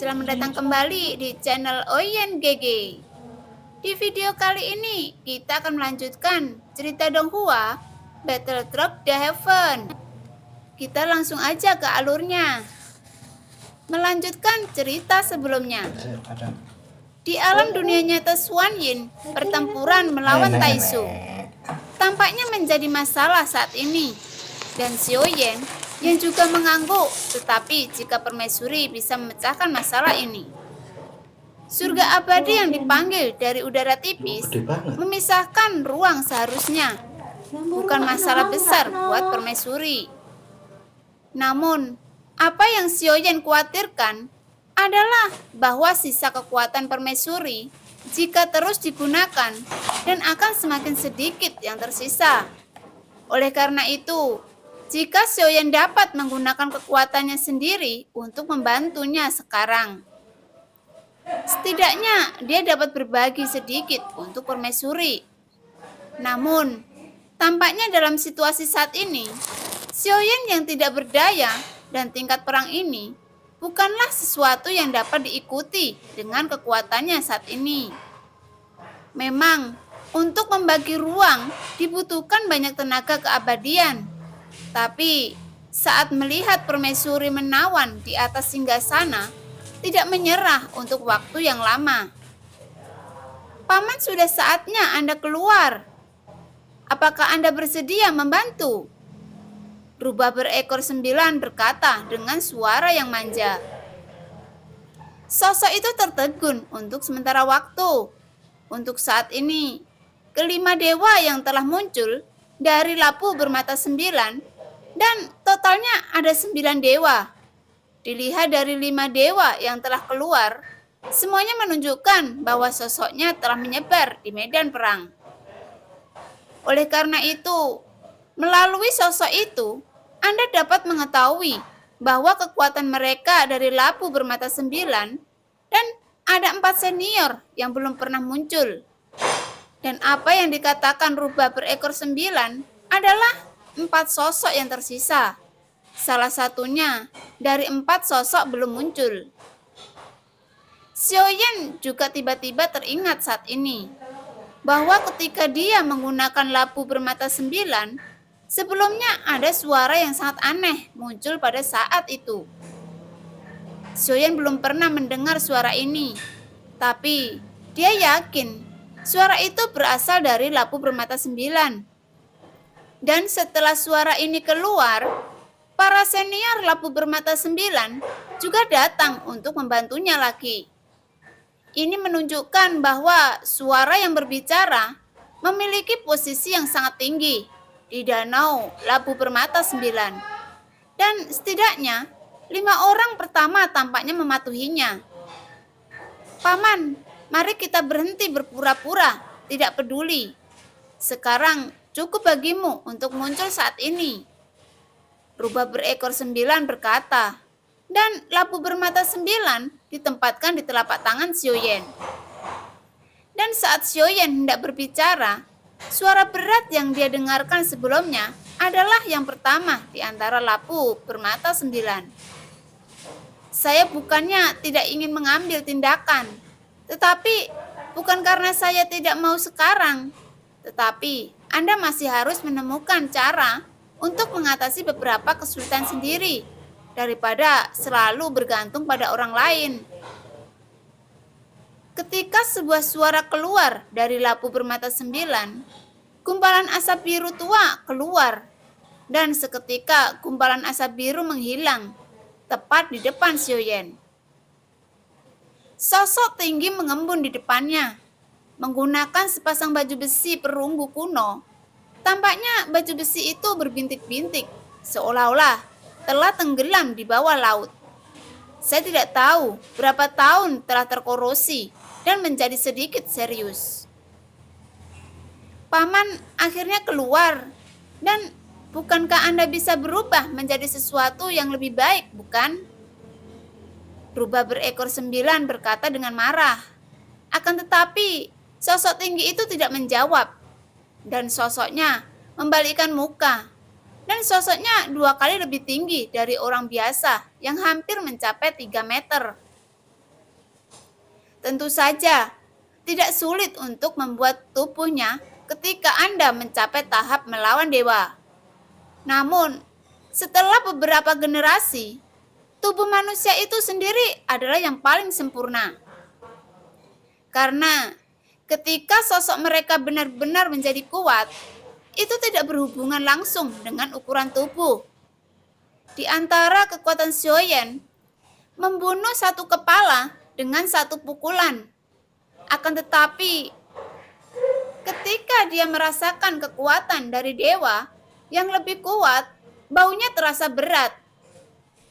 selamat datang kembali di channel Oyen GG. Di video kali ini, kita akan melanjutkan cerita Donghua, Battle Truck The Heaven. Kita langsung aja ke alurnya. Melanjutkan cerita sebelumnya. Di alam dunia nyata Xuan Yin, pertempuran melawan Taisu tampaknya menjadi masalah saat ini. Dan Xiaoyan yang juga mengangguk, tetapi jika permaisuri bisa memecahkan masalah ini. Surga abadi yang dipanggil dari udara tipis memisahkan ruang seharusnya bukan masalah besar buat permaisuri. Namun, apa yang Xiaoyan khawatirkan adalah bahwa sisa kekuatan permaisuri jika terus digunakan dan akan semakin sedikit yang tersisa. Oleh karena itu, jika Xiaoyan dapat menggunakan kekuatannya sendiri untuk membantunya sekarang, setidaknya dia dapat berbagi sedikit untuk permaisuri. Namun, tampaknya dalam situasi saat ini, Xiaoyan yang tidak berdaya dan tingkat perang ini bukanlah sesuatu yang dapat diikuti dengan kekuatannya saat ini. Memang, untuk membagi ruang dibutuhkan banyak tenaga keabadian. Tapi, saat melihat permaisuri menawan di atas singgasana, tidak menyerah untuk waktu yang lama. Paman, sudah saatnya Anda keluar. Apakah Anda bersedia membantu? Rubah berekor 9 berkata dengan suara yang manja. Sosok itu tertegun untuk sementara waktu. Untuk saat ini, kelima dewa yang telah muncul dari lapu bermata 9 dan totalnya ada 9 dewa. Dilihat dari 5 dewa yang telah keluar, semuanya menunjukkan bahwa sosoknya telah menyebar di medan perang. Oleh karena itu, melalui sosok itu, Anda dapat mengetahui bahwa kekuatan mereka dari lapu bermata 9 dan ada 4 senior yang belum pernah muncul. Dan apa yang dikatakan rubah berekor 9 adalah 4 sosok yang tersisa. Salah satunya dari 4 sosok belum muncul. Xiaoyan juga tiba-tiba teringat saat ini bahwa ketika dia menggunakan lapu bermata 9, sebelumnya ada suara yang sangat aneh muncul pada saat itu. Xiaoyan belum pernah mendengar suara ini, tapi dia yakin suara itu berasal dari lapu bermata 9. Dan setelah suara ini keluar, para senior lapu bermata 9 juga datang untuk membantunya lagi. Ini menunjukkan bahwa suara yang berbicara memiliki posisi yang sangat tinggi di danau lapu bermata 9. Dan setidaknya 5 orang pertama tampaknya mematuhinya. Paman, mari kita berhenti berpura-pura, tidak peduli. Sekarang cukup bagimu untuk muncul saat ini. Rubah berekor 9 berkata, dan lapu bermata 9 ditempatkan di telapak tangan Xiaoyan. Dan saat Xiaoyan hendak berbicara, suara berat yang dia dengarkan sebelumnya adalah yang pertama di antara lapu bermata 9. Saya bukannya tidak ingin mengambil tindakan, tetapi bukan karena saya tidak mau sekarang, tetapi Anda masih harus menemukan cara untuk mengatasi beberapa kesulitan sendiri daripada selalu bergantung pada orang lain. Ketika sebuah suara keluar dari lapu bermata 9, gumpalan asap biru tua keluar, dan seketika gumpalan asap biru menghilang tepat di depan Xiaoyan. Sosok tinggi mengembun di depannya, menggunakan sepasang baju besi perunggu kuno. Tampaknya baju besi itu berbintik-bintik, seolah-olah telah tenggelam di bawah laut. Saya tidak tahu berapa tahun telah terkorosi dan menjadi sedikit serius. Paman akhirnya keluar, dan bukankah Anda bisa berubah menjadi sesuatu yang lebih baik, bukan? Rubah berekor 9 berkata dengan marah. Akan tetapi, sosok tinggi itu tidak menjawab, dan sosoknya membalikkan muka, dan sosoknya 2 kali lebih tinggi dari orang biasa yang hampir mencapai 3 meter. Tentu saja, tidak sulit untuk membuat tubuhnya ketika Anda mencapai tahap melawan dewa. Namun, setelah beberapa generasi, tubuh manusia itu sendiri adalah yang paling sempurna. Karena ketika sosok mereka benar-benar menjadi kuat, itu tidak berhubungan langsung dengan ukuran tubuh. Di antara kekuatan Xiaoyan, membunuh satu kepala dengan satu pukulan. Akan tetapi, ketika dia merasakan kekuatan dari dewa yang lebih kuat, baunya terasa berat.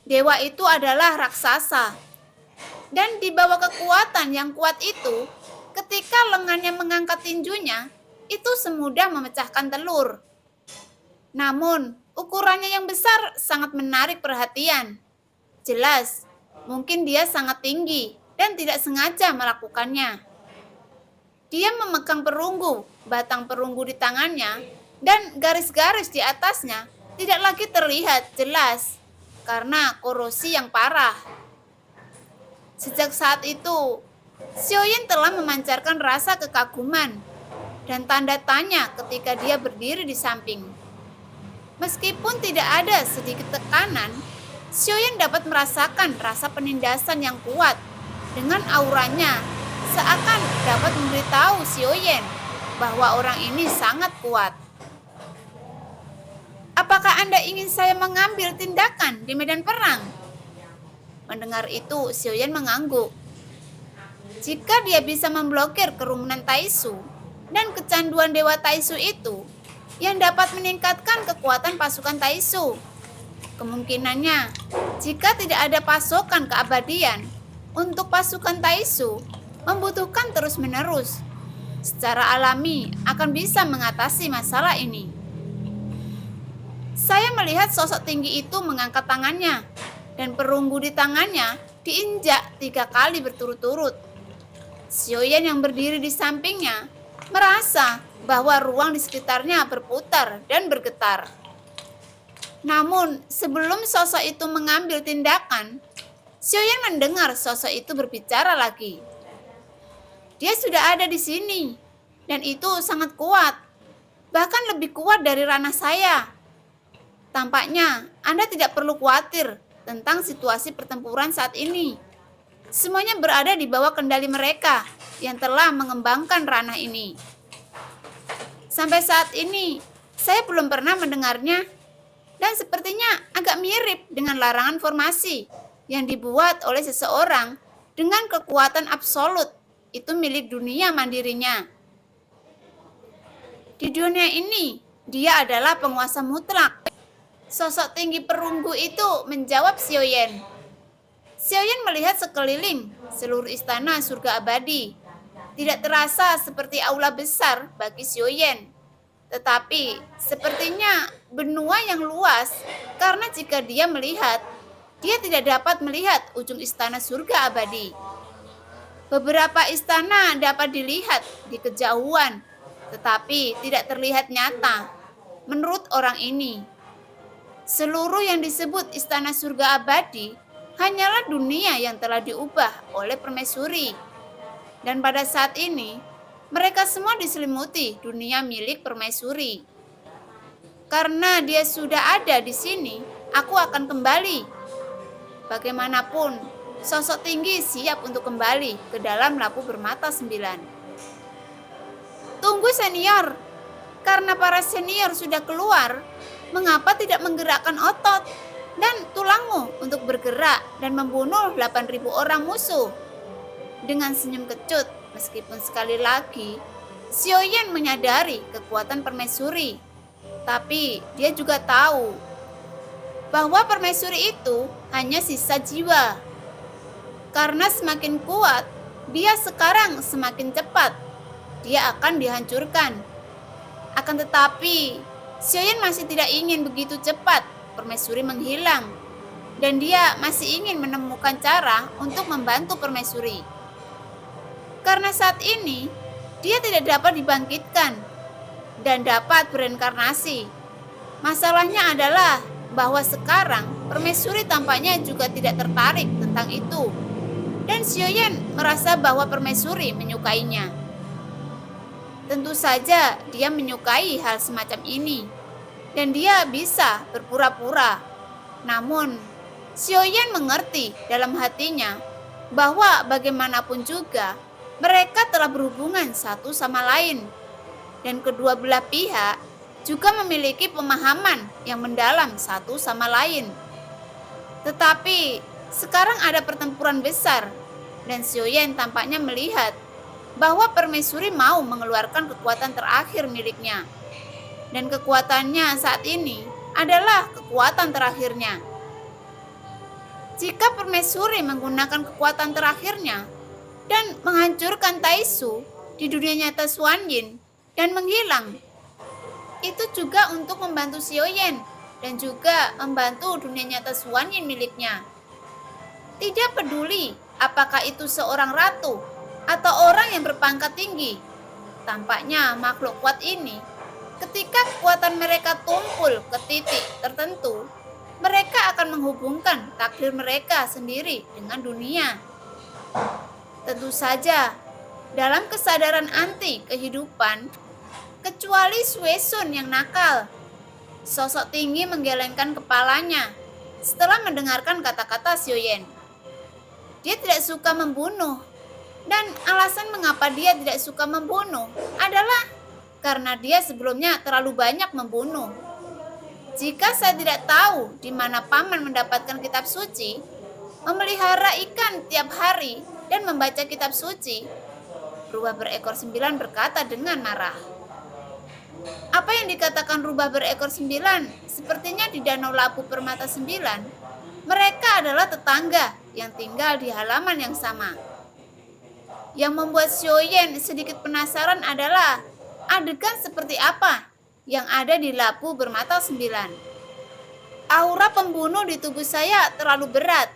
Dewa itu adalah raksasa. Dan di bawah kekuatan yang kuat itu, ketika lengannya mengangkat tinjunya, itu semudah memecahkan telur. Namun, ukurannya yang besar sangat menarik perhatian. Jelas, mungkin dia sangat tinggi dan tidak sengaja melakukannya. Dia memegang perunggu, batang perunggu di tangannya, dan garis-garis di atasnya tidak lagi terlihat jelas karena korosi yang parah. Sejak saat itu, Xiaoyan telah memancarkan rasa kekaguman dan tanda tanya ketika dia berdiri di samping. Meskipun tidak ada sedikit tekanan, Xiaoyan dapat merasakan rasa penindasan yang kuat dengan auranya, seakan dapat memberitahu Xiaoyan bahwa orang ini sangat kuat. Apakah Anda ingin saya mengambil tindakan di medan perang? Mendengar itu, Xiaoyan mengangguk. Jika dia bisa memblokir kerumunan Taisu dan kecanduan Dewa Taisu itu, yang dapat meningkatkan kekuatan pasukan Taisu. Kemungkinannya, jika tidak ada pasokan keabadian untuk pasukan Taisu, membutuhkan terus-menerus. Secara alami akan bisa mengatasi masalah ini. Saya melihat sosok tinggi itu mengangkat tangannya, dan perunggu di tangannya diinjak 3 kali berturut-turut. Xiaoyan yang berdiri di sampingnya merasa bahwa ruang di sekitarnya berputar dan bergetar. Namun, sebelum sosok itu mengambil tindakan, Xiaoyan mendengar sosok itu berbicara lagi. Dia sudah ada di sini, dan itu sangat kuat, bahkan lebih kuat dari ranah saya. Tampaknya Anda tidak perlu khawatir tentang situasi pertempuran saat ini. Semuanya berada di bawah kendali mereka yang telah mengembangkan ranah ini. Sampai saat ini, saya belum pernah mendengarnya, dan sepertinya agak mirip dengan larangan formasi yang dibuat oleh seseorang dengan kekuatan absolut. Itu milik dunia mandirinya. Di dunia ini, dia adalah penguasa mutlak. Sosok tinggi perunggu itu menjawab Xiaoyan. Xiaoyan melihat sekeliling seluruh istana surga abadi. Tidak terasa seperti aula besar bagi Xiaoyan, tetapi sepertinya benua yang luas, karena jika dia melihat, dia tidak dapat melihat ujung istana surga abadi. Beberapa istana dapat dilihat di kejauhan, tetapi tidak terlihat nyata. Menurut orang ini, seluruh yang disebut istana surga abadi hanyalah dunia yang telah diubah oleh permaisuri. Dan pada saat ini, mereka semua diselimuti dunia milik permaisuri. Karena dia sudah ada di sini, aku akan kembali. Bagaimanapun, sosok tinggi siap untuk kembali ke dalam labu bermata 9. Tunggu senior, karena para senior sudah keluar, mengapa tidak menggerakkan otot dan tulangmu untuk bergerak dan membunuh 8.000 orang musuh? Dengan senyum kecut, meskipun sekali lagi, Xiaoyan menyadari kekuatan permaisuri. Tapi dia juga tahu bahwa permaisuri itu hanya sisa jiwa. Karena semakin kuat, dia sekarang semakin cepat. Dia akan dihancurkan. Akan tetapi, Xiaoyan masih tidak ingin begitu cepat permaisuri menghilang. Dan dia masih ingin menemukan cara untuk membantu permaisuri. Karena saat ini, dia tidak dapat dibangkitkan dan dapat bereinkarnasi. Masalahnya adalah bahwa sekarang permaisuri tampaknya juga tidak tertarik tentang itu. Dan Xiaoyan merasa bahwa permaisuri menyukainya. Tentu saja dia menyukai hal semacam ini, dan dia bisa berpura-pura. Namun, Xiaoyan mengerti dalam hatinya bahwa bagaimanapun juga mereka telah berhubungan satu sama lain, dan kedua belah pihak juga memiliki pemahaman yang mendalam satu sama lain. Tetapi sekarang ada pertempuran besar, dan Xiaoyan tampaknya melihat bahwa permaisuri mau mengeluarkan kekuatan terakhir miliknya. Dan kekuatannya saat ini adalah kekuatan terakhirnya. Jika permaisuri menggunakan kekuatan terakhirnya dan menghancurkan Taisu di dunia nyata Xuanyin dan menghilang, itu juga untuk membantu Xiaoyan dan juga membantu dunia nyata Xuanyin miliknya. Tidak peduli apakah itu seorang ratu atau orang yang berpangkat tinggi. Tampaknya makhluk kuat ini, ketika kekuatan mereka tumpul ke titik tertentu, mereka akan menghubungkan takdir mereka sendiri dengan dunia. Tentu saja, dalam kesadaran anti kehidupan, kecuali Suesun yang nakal, sosok tinggi menggelengkan kepalanya setelah mendengarkan kata-kata Xiaoyan. Dia tidak suka membunuh. Dan alasan mengapa dia tidak suka membunuh adalah karena dia sebelumnya terlalu banyak membunuh. Jika saya tidak tahu di mana paman mendapatkan kitab suci, memelihara ikan tiap hari dan membaca kitab suci, rubah berekor 9 berkata dengan marah. Apa yang dikatakan rubah berekor 9? Sepertinya di Danau Lapu Permata 9, mereka adalah tetangga yang tinggal di halaman yang sama. Yang membuat Xiaoyan sedikit penasaran adalah adegan seperti apa yang ada di Lapu Bermata 9. Aura pembunuh di tubuh saya terlalu berat.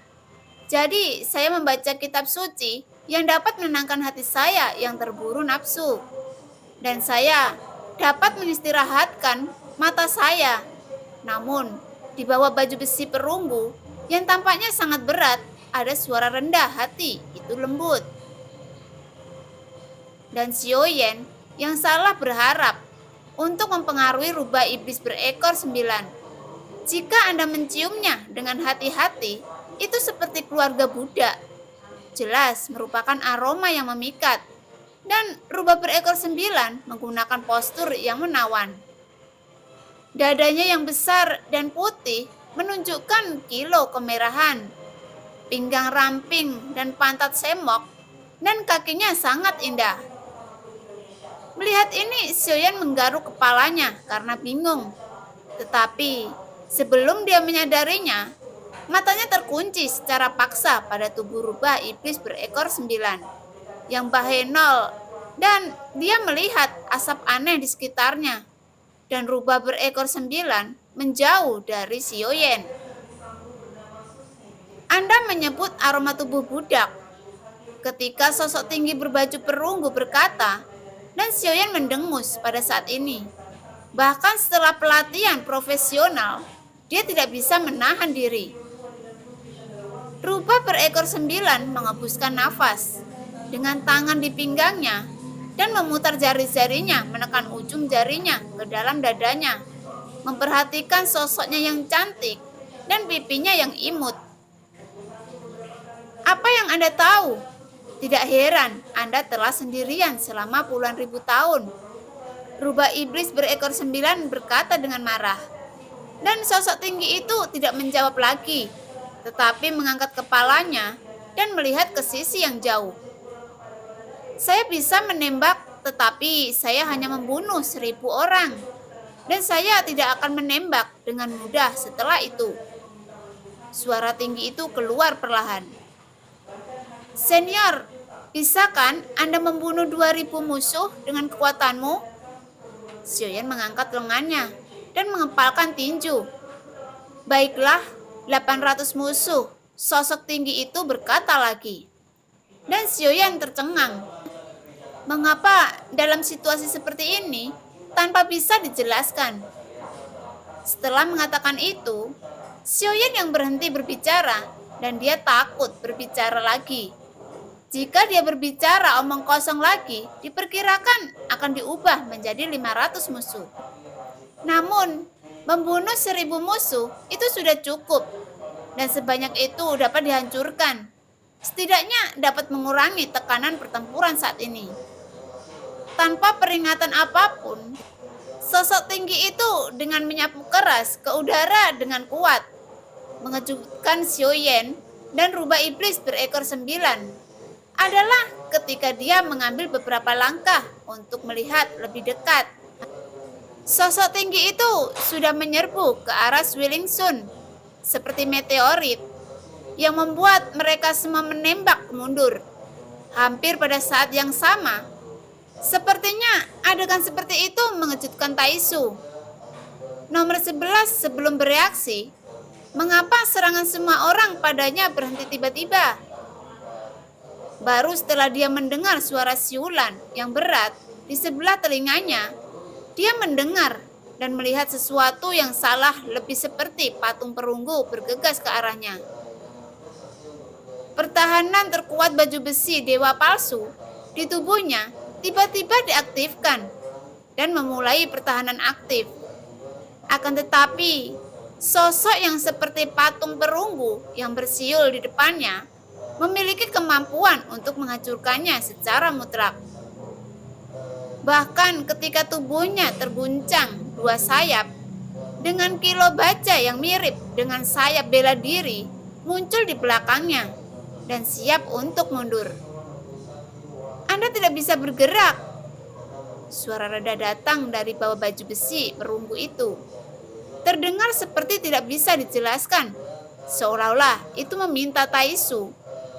Jadi saya membaca kitab suci yang dapat menenangkan hati saya yang terburu nafsu. Dan saya dapat menistirahatkan mata saya. Namun, di bawah baju besi perunggu yang tampaknya sangat berat, ada suara rendah hati, itu lembut. Dan Xiaoyan yang salah berharap untuk mempengaruhi rubah iblis berekor 9. Jika Anda menciumnya dengan hati-hati, itu seperti keluarga Buddha. Jelas merupakan aroma yang memikat. Dan rubah berekor 9 menggunakan postur yang menawan. Dadanya yang besar dan putih menunjukkan kilo kemerahan. Pinggang ramping dan pantat semok, dan kakinya sangat indah. Melihat ini, Xiaoyan menggaruk kepalanya karena bingung. Tetapi sebelum dia menyadarinya, matanya terkunci secara paksa pada tubuh rubah iblis berekor 9 yang bahenol, dan dia melihat asap aneh di sekitarnya. Dan rubah berekor 9 menjauh dari Xiaoyan. Anda menyebut aroma tubuh budak. Ketika sosok tinggi berbaju perunggu berkata, dan Xiaoyan mendengus pada saat ini. Bahkan setelah pelatihan profesional, dia tidak bisa menahan diri. Rubah berekor 9 menghembuskan nafas dengan tangan di pinggangnya dan memutar jari-jarinya menekan ujung jarinya ke dalam dadanya, memperhatikan sosoknya yang cantik dan pipinya yang imut. Apa yang Anda tahu? Tidak heran Anda telah sendirian selama puluhan ribu tahun. Rubah iblis berekor 9 berkata dengan marah. Dan sosok tinggi itu tidak menjawab lagi, tetapi mengangkat kepalanya dan melihat ke sisi yang jauh. Saya bisa menembak, tetapi saya hanya membunuh 1000 orang. Dan saya tidak akan menembak dengan mudah setelah itu. Suara tinggi itu keluar perlahan. Senior, bisa kan Anda membunuh 2000 musuh dengan kekuatanmu? Xiaoyan mengangkat lengannya dan mengepalkan tinju. Baiklah, 800 musuh, sosok tinggi itu berkata lagi. Dan Xiaoyan tercengang. Mengapa dalam situasi seperti ini tanpa bisa dijelaskan? Setelah mengatakan itu, Xiaoyan yang berhenti berbicara dan dia takut berbicara lagi. Jika dia berbicara omong kosong lagi, diperkirakan akan diubah menjadi 500 musuh. Namun, membunuh 1000 musuh itu sudah cukup, dan sebanyak itu dapat dihancurkan. Setidaknya dapat mengurangi tekanan pertempuran saat ini. Tanpa peringatan apapun, sosok tinggi itu dengan menyapu keras ke udara dengan kuat, mengejutkan Xiaoyan dan rubah iblis berekor 9 adalah ketika dia mengambil beberapa langkah untuk melihat lebih dekat. Sosok tinggi itu sudah menyerbu ke arah Swilingsun seperti meteorit yang membuat mereka semua menembak mundur. Hampir pada saat yang sama, sepertinya adegan seperti itu mengejutkan Taisu. Nomor 11 sebelum bereaksi, mengapa serangan semua orang padanya berhenti tiba-tiba? Baru setelah dia mendengar suara siulan yang berat di sebelah telinganya, dia mendengar dan melihat sesuatu yang salah lebih seperti patung perunggu bergegas ke arahnya. Pertahanan terkuat baju besi dewa palsu di tubuhnya tiba-tiba diaktifkan dan memulai pertahanan aktif. Akan tetapi, sosok yang seperti patung perunggu yang bersiul di depannya memiliki kemampuan untuk menghancurkannya secara mutlak. Bahkan ketika tubuhnya terguncang 2 sayap, dengan kilo baja yang mirip dengan sayap bela diri muncul di belakangnya dan siap untuk mundur. Anda tidak bisa bergerak. Suara reda datang dari bawah baju besi perunggu itu. Terdengar seperti tidak bisa dijelaskan, seolah-olah itu meminta Taisu,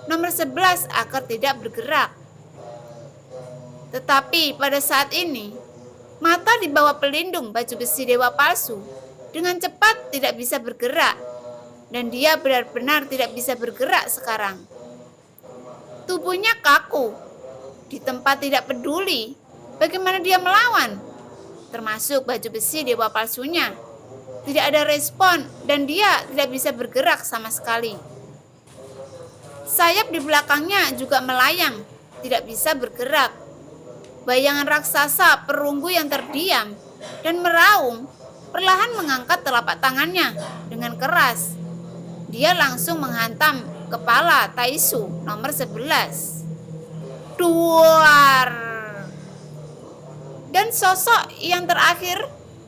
nomor 11, agar tidak bergerak. Tetapi pada saat ini, mata di bawah pelindung baju besi dewa palsu dengan cepat tidak bisa bergerak, dan dia benar-benar tidak bisa bergerak sekarang. Tubuhnya kaku, di tempat tidak peduli bagaimana dia melawan, termasuk baju besi dewa palsunya. Tidak ada respon dan dia tidak bisa bergerak sama sekali. Sayap di belakangnya juga melayang, tidak bisa bergerak. Bayangan raksasa perunggu yang terdiam dan meraung perlahan mengangkat telapak tangannya dengan keras. Dia langsung menghantam kepala Taisu nomor 11. Duar! Dan sosok yang terakhir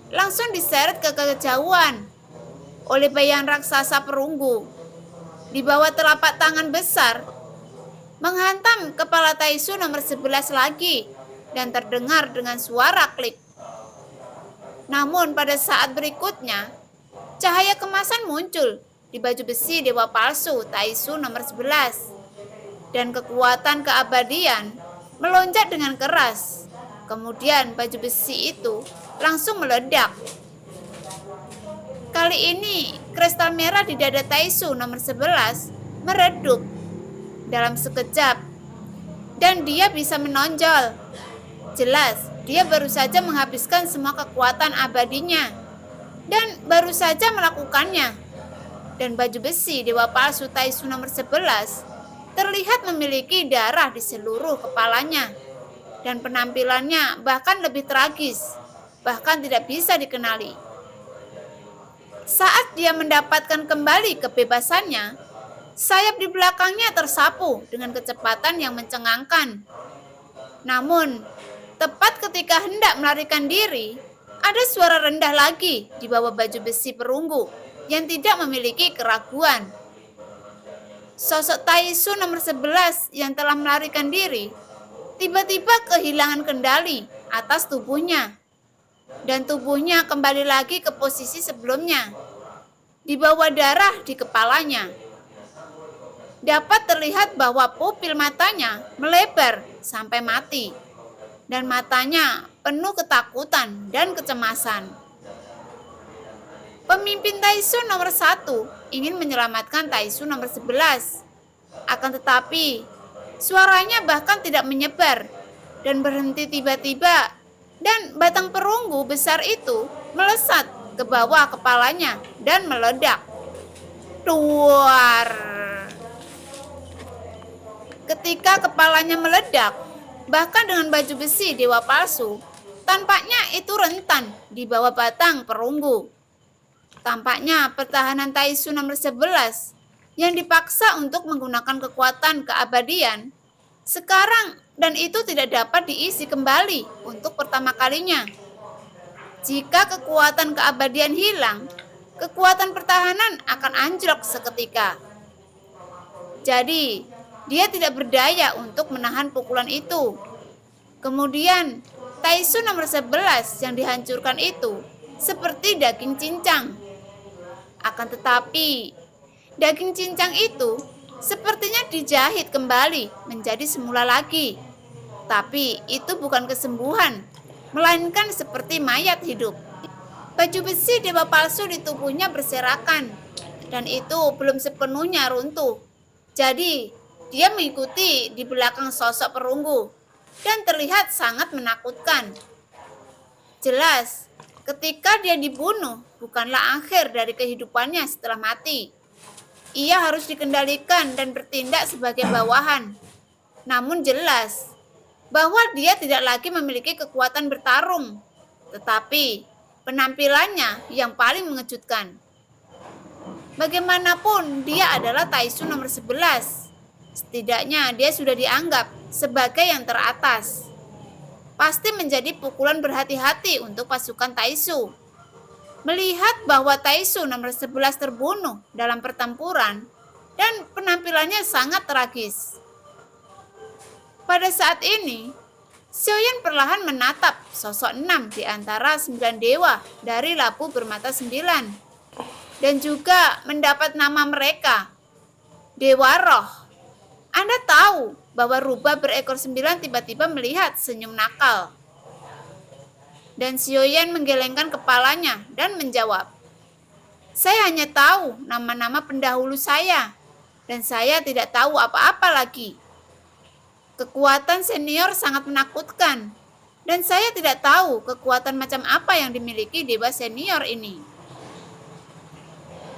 langsung diseret ke kejauhan oleh bayangan raksasa perunggu. Di bawah telapak tangan besar menghantam kepala Taisu nomor 11 lagi dan terdengar dengan suara klik. Namun pada saat berikutnya, cahaya kemasan muncul di baju besi dewa palsu Taisu nomor 11 dan kekuatan keabadian melonjak dengan keras. Kemudian baju besi itu langsung meledak. Kali ini kristal merah di dada Taisu nomor 11 meredup dalam sekejap dan dia bisa menonjol. Jelas, dia baru saja menghabiskan semua kekuatan abadinya dan baru saja melakukannya. Dan baju besi dewa palsu Taisu nomor 11 terlihat memiliki darah di seluruh kepalanya dan penampilannya bahkan lebih tragis, bahkan tidak bisa dikenali. Saat dia mendapatkan kembali kebebasannya, sayap di belakangnya tersapu dengan kecepatan yang mencengangkan. Namun, tepat ketika hendak melarikan diri, ada suara rendah lagi di bawah baju besi perunggu yang tidak memiliki keraguan. Sosok Taisu nomor 11 yang telah melarikan diri tiba-tiba kehilangan kendali atas tubuhnya. Dan tubuhnya kembali lagi ke posisi sebelumnya, di bawah darah di kepalanya. Dapat terlihat bahwa pupil matanya melebar sampai mati, dan matanya penuh ketakutan dan kecemasan. Pemimpin Taisu nomor 1 ingin menyelamatkan Taisu nomor 11. Akan tetapi, suaranya bahkan tidak menyebar dan berhenti tiba-tiba, dan batang perunggu besar itu melesat ke bawah kepalanya dan meledak. Duar! Ketika kepalanya meledak, bahkan dengan baju besi dewa palsu, tampaknya itu rentan di bawah batang perunggu. Tampaknya pertahanan Taisu nomor 11 yang dipaksa untuk menggunakan kekuatan keabadian sekarang dan itu tidak dapat diisi kembali untuk pertama kalinya. Jika kekuatan keabadian hilang, kekuatan pertahanan akan anjlok seketika. Jadi, dia tidak berdaya untuk menahan pukulan itu. Kemudian, Taisu nomor 11 yang dihancurkan itu seperti daging cincang. Akan tetapi, daging cincang itu sepertinya dijahit kembali menjadi semula lagi. Tapi itu bukan kesembuhan, melainkan seperti mayat hidup. Baju besi dewa palsu di tubuhnya berserakan, dan itu belum sepenuhnya runtuh. Jadi, dia mengikuti di belakang sosok perunggu dan terlihat sangat menakutkan. Jelas, ketika dia dibunuh bukanlah akhir dari kehidupannya setelah mati. Ia harus dikendalikan dan bertindak sebagai bawahan. Namun jelas bahwa dia tidak lagi memiliki kekuatan bertarung, tetapi penampilannya yang paling mengejutkan. Bagaimanapun, dia adalah Taisu nomor 11. Setidaknya dia sudah dianggap sebagai yang teratas. Pasti menjadi pukulan berhati-hati untuk pasukan Taisu. Melihat bahwa Taisu nomor 11 terbunuh dalam pertempuran dan penampilannya sangat tragis. Pada saat ini, Xiaoyan perlahan menatap sosok 6 di antara 9 dewa dari labu bermata 9. Dan juga mendapat nama mereka, Dewa Roh. Anda tahu bahwa rubah berekor 9 tiba-tiba melihat senyum nakal. Dan Xiaoyan menggelengkan kepalanya dan menjawab, "Saya hanya tahu nama-nama pendahulu saya, dan saya tidak tahu apa-apa lagi. Kekuatan senior sangat menakutkan, dan saya tidak tahu kekuatan macam apa yang dimiliki dewa senior ini."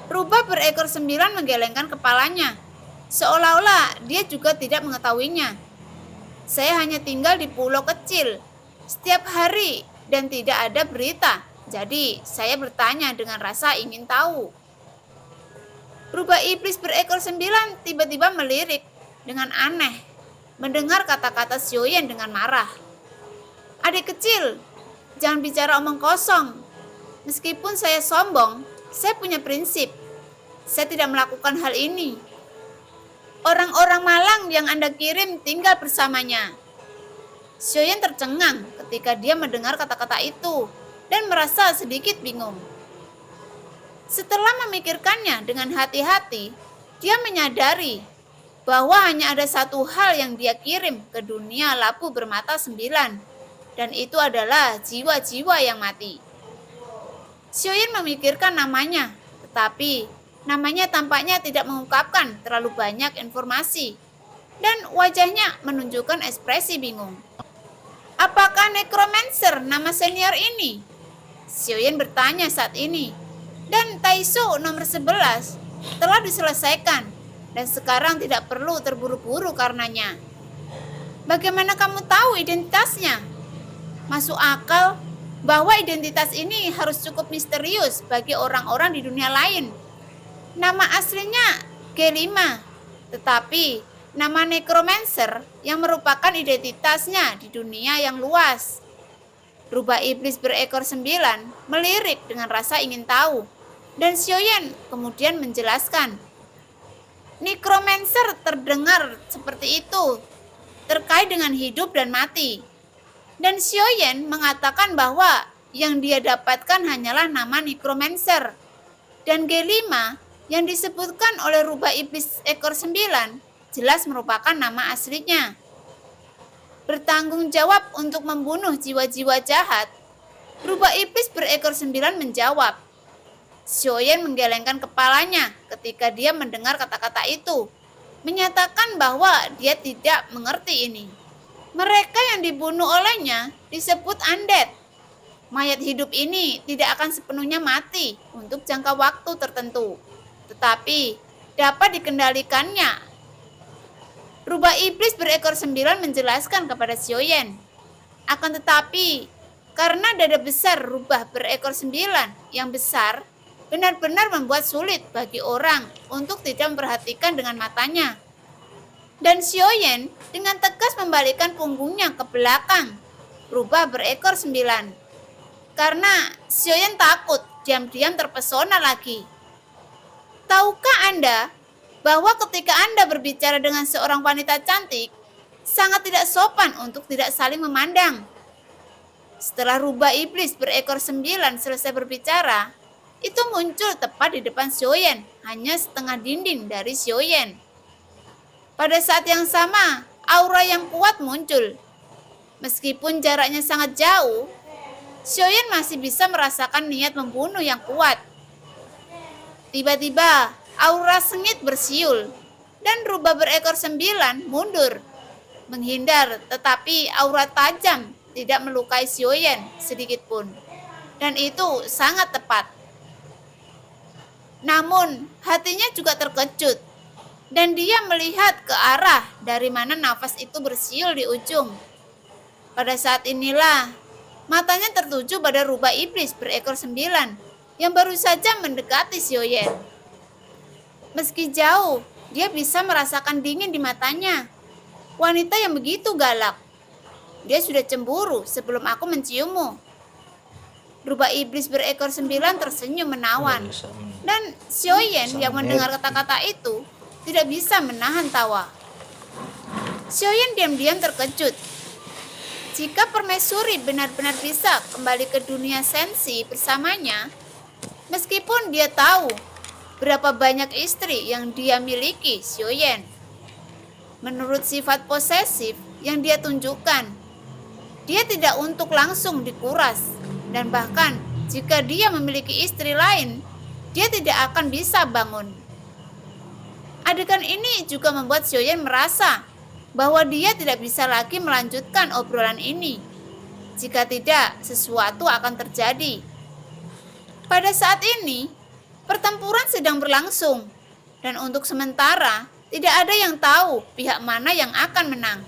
Rubah berekor 9 menggelengkan kepalanya, seolah-olah dia juga tidak mengetahuinya. "Saya hanya tinggal di pulau kecil setiap hari dan tidak ada berita, jadi saya bertanya dengan rasa ingin tahu." Rubah iblis berekor 9 tiba-tiba melirik dengan aneh, mendengar kata-kata Xiaoyan dengan marah. "Adik kecil, jangan bicara omong kosong. Meskipun saya sombong, saya punya prinsip. Saya tidak melakukan hal ini. Orang-orang malang yang Anda kirim tinggal bersamanya." Xiaoyan tercengang ketika dia mendengar kata-kata itu dan merasa sedikit bingung. Setelah memikirkannya dengan hati-hati, dia menyadari bahwa hanya ada satu hal yang dia kirim ke dunia labu bermata 9, dan itu adalah jiwa-jiwa yang mati. Xiaoyan memikirkan namanya, tetapi namanya tampaknya tidak mengungkapkan terlalu banyak informasi, dan wajahnya menunjukkan ekspresi bingung. "Apakah Necromancer nama senior ini?" Xiaoyan bertanya saat ini, dan Taisu nomor 11 telah diselesaikan, dan sekarang tidak perlu terburu-buru karenanya. "Bagaimana kamu tahu identitasnya?" Masuk akal bahwa identitas ini harus cukup misterius bagi orang-orang di dunia lain. Nama aslinya G5, tetapi nama Necromancer yang merupakan identitasnya di dunia yang luas. Rubah iblis berekor 9 melirik dengan rasa ingin tahu, dan Xiaoyan kemudian menjelaskan. Necromancer terdengar seperti itu, terkait dengan hidup dan mati. Dan Xiaoyan mengatakan bahwa yang dia dapatkan hanyalah nama Necromancer. Dan G5 yang disebutkan oleh rubah iblis ekor 9 jelas merupakan nama aslinya. Bertanggung jawab untuk membunuh jiwa-jiwa jahat, rubah iblis berekor 9 menjawab. Xiaoyan menggelengkan kepalanya ketika dia mendengar kata-kata itu, menyatakan bahwa dia tidak mengerti ini. Mereka yang dibunuh olehnya disebut undead. Mayat hidup ini tidak akan sepenuhnya mati untuk jangka waktu tertentu, tetapi dapat dikendalikannya. Rubah iblis berekor 9 menjelaskan kepada Xiaoyan. Akan tetapi, karena dada besar rubah berekor 9 yang besar, benar-benar membuat sulit bagi orang untuk tidak memperhatikan dengan matanya. Dan Xiaoyan dengan tegas membalikkan punggungnya ke belakang, rubah berekor 9. Karena Xiaoyan takut diam-diam terpesona lagi. Tahukah Anda bahwa ketika Anda berbicara dengan seorang wanita cantik, sangat tidak sopan untuk tidak saling memandang. Setelah rubah iblis berekor 9 selesai berbicara, itu muncul tepat di depan Xiaoyan, hanya setengah dinding dari Xiaoyan. Pada saat yang sama, aura yang kuat muncul. Meskipun jaraknya sangat jauh, Xiaoyan masih bisa merasakan niat membunuh yang kuat. Tiba-tiba, aura sengit bersiul, dan rubah berekor 9 mundur, menghindar, tetapi aura tajam tidak melukai Xiaoyan sedikit pun. Dan itu sangat tepat. Namun, hatinya juga terkejut, dan dia melihat ke arah dari mana nafas itu bersiul di ujung. Pada saat inilah, matanya tertuju pada rubah iblis berekor 9 yang baru saja mendekati Xiaoyan. Meski jauh, dia bisa merasakan dingin di matanya. Wanita yang begitu galak. Dia sudah cemburu sebelum aku menciummu. Rubah iblis berekor 9 tersenyum menawan. Dan Xiaoyan yang mendengar kata-kata itu tidak bisa menahan tawa. Xiaoyan diam-diam terkejut. Jika permaisuri benar-benar bisa kembali ke dunia sensi bersamanya, meskipun dia tahu berapa banyak istri yang dia miliki, Xiaoyan. Menurut sifat posesif yang dia tunjukkan, dia tidak untuk langsung dikuras, dan bahkan jika dia memiliki istri lain, dia tidak akan bisa bangun. Adegan ini juga membuat Xiaoyan merasa bahwa dia tidak bisa lagi melanjutkan obrolan ini. Jika tidak, sesuatu akan terjadi. Pada saat ini, pertempuran sedang berlangsung, dan untuk sementara tidak ada yang tahu pihak mana yang akan menang.